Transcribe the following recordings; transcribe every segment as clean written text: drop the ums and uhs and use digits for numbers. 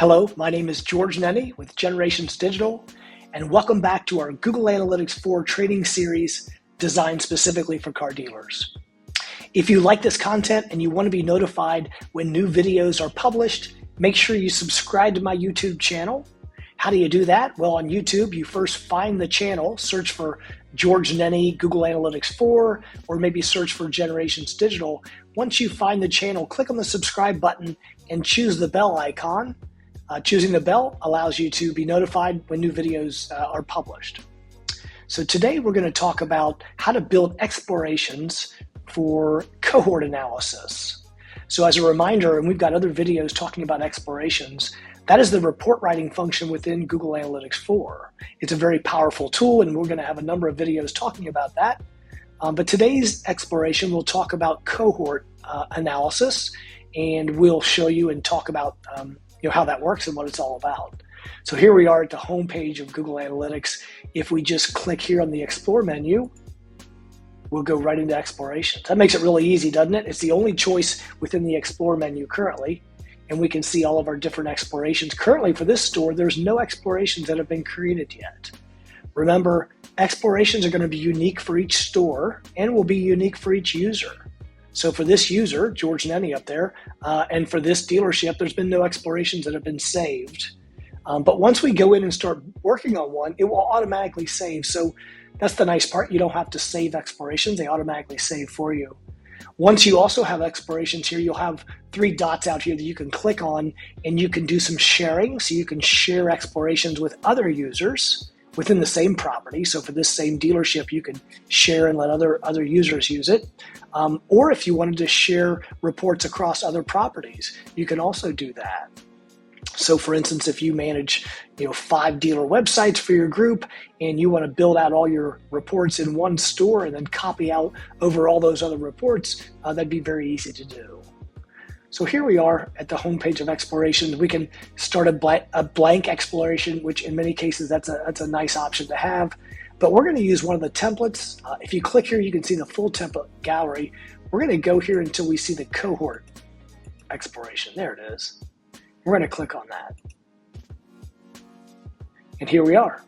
Hello, my name is George Nenni with Generations Digital, and welcome back to our Google Analytics 4 training series designed specifically for car dealers. If you like this content and you want to be notified when new videos are published, make sure you subscribe to my YouTube channel. How do you do that? Well, on YouTube, you first find the channel, search for George Nenni, Google Analytics 4, or maybe search for Generations Digital. Once you find the channel, click on the subscribe button and choose the bell icon. Choosing the bell allows you to be notified when new videos are published. So today we're going to talk about how to build explorations for cohort analysis. So as a reminder, and we've got other videos talking about explorations, that is the report writing function within Google Analytics 4. It's a very powerful tool, and we're going to have a number of videos talking about that. But today's exploration will talk about cohort analysis, and we'll show you and talk about how that works and what it's all about. So here we are at the home page of Google Analytics. If we just click here on the Explore menu, we'll go right into Explorations. That makes it really easy, doesn't it? It's the only choice within the Explore menu currently, and we can see all of our different explorations. Currently for this store, there's no explorations that have been created yet. Remember, explorations are going to be unique for each store and will be unique for each user. So for this user, George Nenni up there, and for this dealership, there's been no explorations that have been saved. But once we go in and start working on one, it will automatically save. So that's the nice part. You don't have to save explorations. They automatically save for you. Once you also have explorations here, you'll have 3 dots out here that you can click on, and you can do some sharing. So you can share explorations with other users within the same property. So for this same dealership, you can share and let other users use it. Or if you wanted to share reports across other properties, you can also do that. So for instance, if you manage 5 dealer websites for your group and you want to build out all your reports in one store and then copy out over all those other reports, that'd be very easy to do. So here we are at the homepage of explorations. We can start a blank exploration, which in many cases that's a nice option to have. But we're going to use one of the templates. If you click here, you can see the full template gallery. We're going to go here until we see the cohort exploration. There it is. We're going to click on that. And here we are.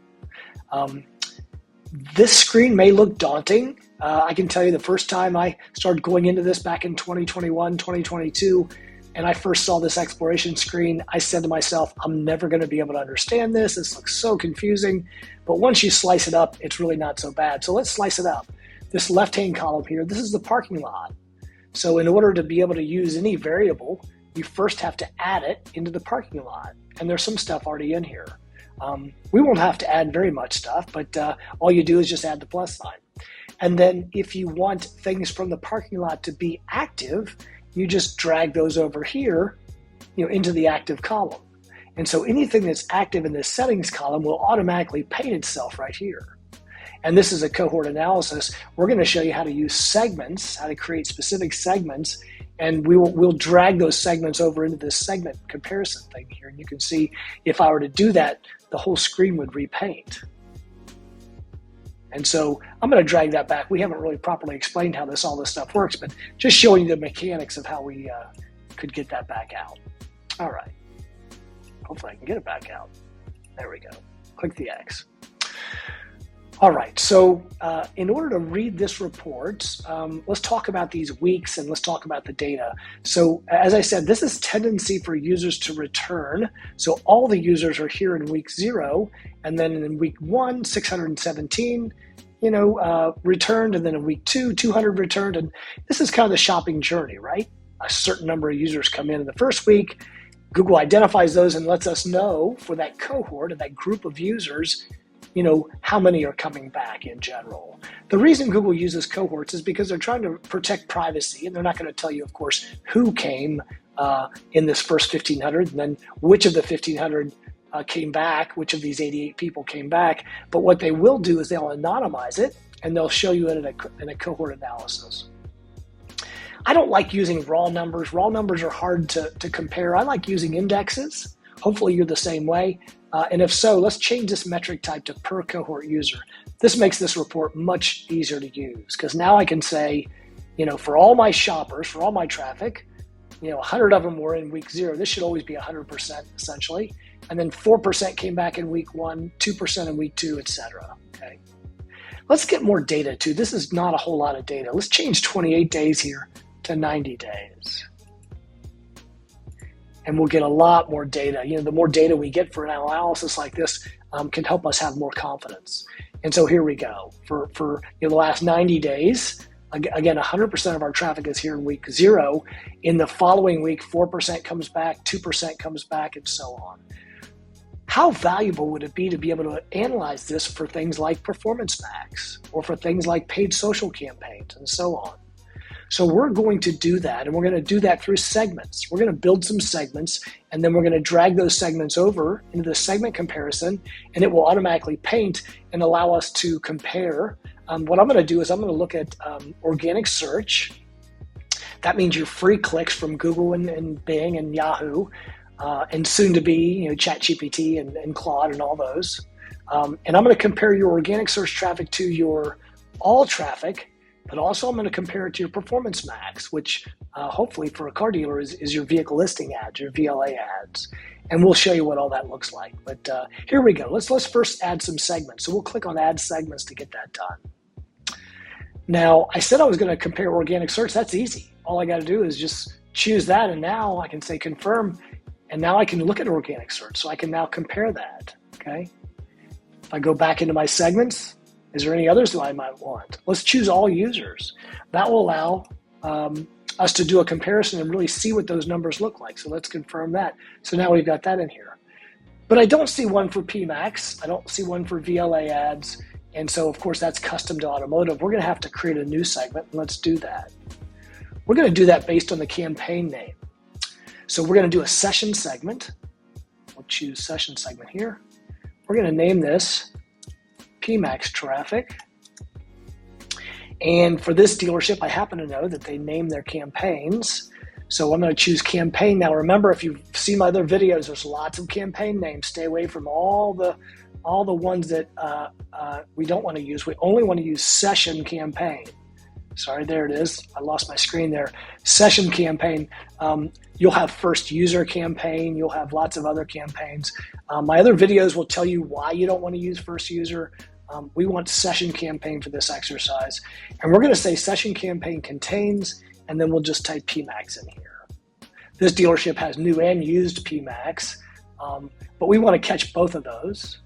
This screen may look daunting. I can tell you the first time I started going into this back in 2021, 2022, and I first saw this exploration screen, I said to myself, I'm never going to be able to understand this. This looks so confusing. But once you slice it up, it's really not so bad. So let's slice it up. This left-hand column here, this is the parking lot. So in order to be able to use any variable, you first have to add it into the parking lot. And there's some stuff already in here. We won't have to add very much stuff, but all you do is just add the plus sign. And then if you want things from the parking lot to be active, you just drag those over here, into the active column. And so anything that's active in this settings column will automatically paint itself right here. And this is a cohort analysis. We're going to show you how to use segments, how to create specific segments, and we'll drag those segments over into this segment comparison thing here. And you can see if I were to do that, the whole screen would repaint. And so I'm going to drag that back. We haven't really properly explained how all this stuff works, but just showing you the mechanics of how we could get that back out. All right. Hopefully I can get it back out. There we go. Click the X. All right. So in order to read this report, let's talk about these weeks and let's talk about the data. So as I said, this is tendency for users to return. So all the users are here in week 0, and then in week 1, 617, returned, and then in week 2, 200 returned. And this is kind of the shopping journey, right? A certain number of users come in the first week. Google identifies those and lets us know for that cohort of that group of users, how many are coming back in general. The reason Google uses cohorts is because they're trying to protect privacy, and they're not going to tell you, of course, who came in this first 1,500, and then which of the 1,500 came back, which of these 88 people came back. But what they will do is they'll anonymize it, and they'll show you it in a cohort analysis. I don't like using raw numbers. Raw numbers are hard to compare. I like using indexes. Hopefully you're the same way. And if so, let's change this metric type to per cohort user. This makes this report much easier to use because now I can say, for all my shoppers, for all my traffic, 100 of them were in week 0. This should always be 100% essentially. And then 4% came back in week 1, 2% in week 2, etc. Okay. Let's get more data too. This is not a whole lot of data. Let's change 28 days here to 90 days. And we'll get a lot more data. The more data we get for an analysis like this can help us have more confidence. And so here we go. For the last 90 days, again, 100% of our traffic is here in week 0. In the following week, 4% comes back, 2% comes back, and so on. How valuable would it be to be able to analyze this for things like Performance Max or for things like paid social campaigns and so on? So we're going to do that, and we're going to do that through segments. We're going to build some segments, and then we're going to drag those segments over into the segment comparison, and it will automatically paint and allow us to compare. What I'm going to do is I'm going to look at organic search. That means your free clicks from Google and Bing and Yahoo, and soon to be ChatGPT and Claude and all those. And I'm going to compare your organic search traffic to your all traffic, but also I'm going to compare it to your Performance Max, which hopefully for a car dealer is your vehicle listing ads, your VLA ads. And we'll show you what all that looks like. But here we go. Let's first add some segments. So we'll click on Add Segments to get that done. Now, I said I was going to compare organic search. That's easy. All I got to do is just choose that, and now I can say confirm, and now I can look at organic search. So I can now compare that, okay? If I go back into my segments, is there any others that I might want? Let's choose all users. That will allow us to do a comparison and really see what those numbers look like. So let's confirm that. So now we've got that in here. But I don't see one for PMAX. I don't see one for VLA ads. And so, of course, that's custom to Automotive. We're going to have to create a new segment, and let's do that. We're going to do that based on the campaign name. So we're going to do a session segment. We'll choose session segment here. We're going to name this PMAX traffic. And for this dealership, I happen to know that they name their campaigns. So I'm going to choose campaign. Now, remember, if you've seen my other videos, there's lots of campaign names. Stay away from all the ones that we don't want to use. We only want to use session campaign. Sorry, there it is. I lost my screen there. Session campaign. You'll have first user campaign. You'll have lots of other campaigns. My other videos will tell you why you don't want to use first user. We want session campaign for this exercise. And we're going to say session campaign contains, and then we'll just type PMAX in here. This dealership has new and used PMAX, but we want to catch both of those.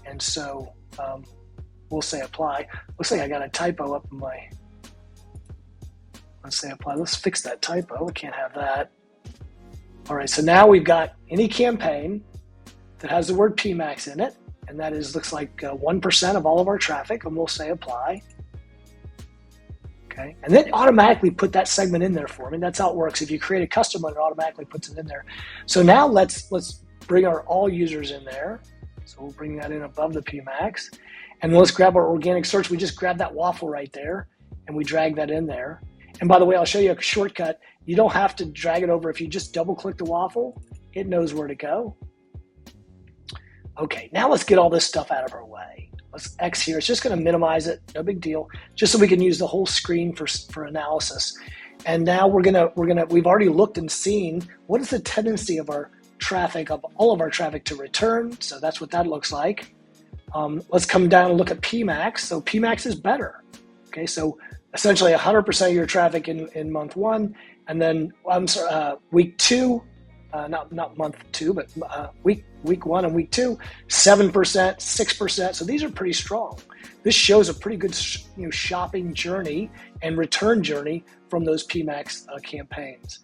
And so we'll say apply. Looks like I got a typo up in my, let's say apply. Let's fix that typo. We can't have that. All right, so now we've got any campaign that has the word PMAX in it, and that is, looks like 1% of all of our traffic, and we'll say apply. Okay, and then automatically put that segment in there for me. That's how it works. If you create a custom one, it automatically puts it in there. So now let's bring our all users in there. So we'll bring that in above the PMAX. And let's grab our organic search. We just grab that waffle right there, and we drag that in there. And by the way, I'll show you a shortcut. You don't have to drag it over. If you just double click the waffle, it knows where to go. Okay, now let's get all this stuff out of our way. Let's X here. It's just going to minimize it. No big deal. Just so we can use the whole screen for analysis. And now we've already looked and seen what is the tendency of our traffic, of all of our traffic to return. So that's what that looks like. Let's come down and look at PMAX. So PMAX is better. Okay, so essentially 100% of your traffic in month 1, and then week 2, not month 2, but week 1 and week 2, 7%, 6%. So these are pretty strong. This shows a pretty good shopping journey and return journey from those PMAX campaigns.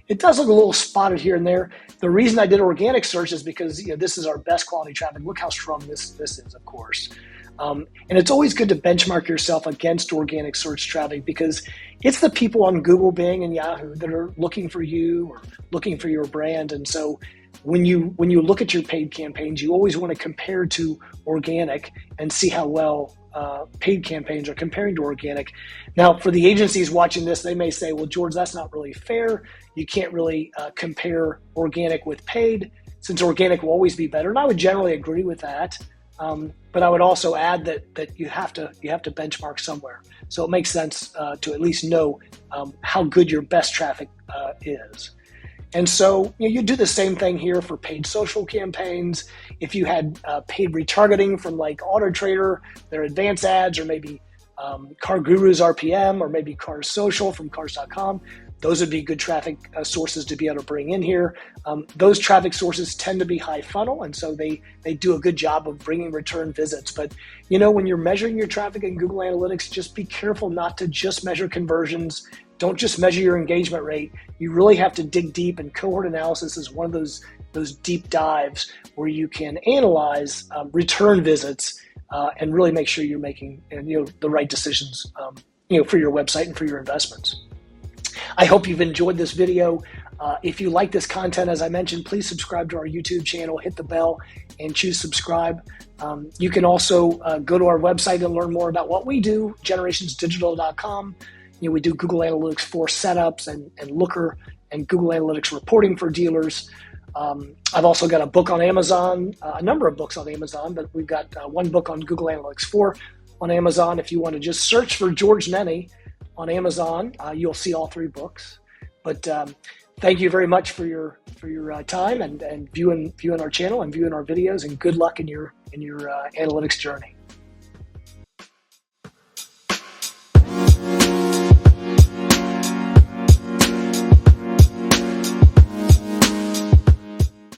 It does look a little spotted here and there. The reason I did organic search is because this is our best quality traffic. Look how strong this is, of course. And it's always good to benchmark yourself against organic search traffic, because it's the people on Google, Bing, and Yahoo that are looking for you or looking for your brand. And so when you look at your paid campaigns, you always want to compare to organic and see how well paid campaigns are comparing to organic. Now, for the agencies watching this, they may say, well, George, that's not really fair. You can't really compare organic with paid, since organic will always be better. And I would generally agree with that. But I would also add that you have to benchmark somewhere. So it makes sense to at least know how good your best traffic is. And so you do the same thing here for paid social campaigns. If you had paid retargeting from like AutoTrader, their advanced ads, or maybe Car Guru's RPM, or maybe Cars Social from cars.com, those would be good traffic sources to be able to bring in here. Those traffic sources tend to be high funnel, and so they do a good job of bringing return visits. But when you're measuring your traffic in Google Analytics, just be careful not to just measure conversions. Don't just measure your engagement rate. You really have to dig deep, and cohort analysis is one of those deep dives where you can analyze return visits and really make sure you're making the right decisions for your website and for your investments. I hope you've enjoyed this video. If you like this content, as I mentioned, please subscribe to our YouTube channel, hit the bell, and choose subscribe. You can also go to our website and learn more about what we do, generationsdigital.com. We do Google Analytics 4 setups and Looker and Google Analytics reporting for dealers. I've also got a book on Amazon, a number of books on Amazon, but we've got one book on Google Analytics 4 on Amazon. If you want to just search for George Nenni on Amazon, you'll see all 3 books. But thank you very much for your time and viewing our channel and viewing our videos, and good luck in your analytics journey.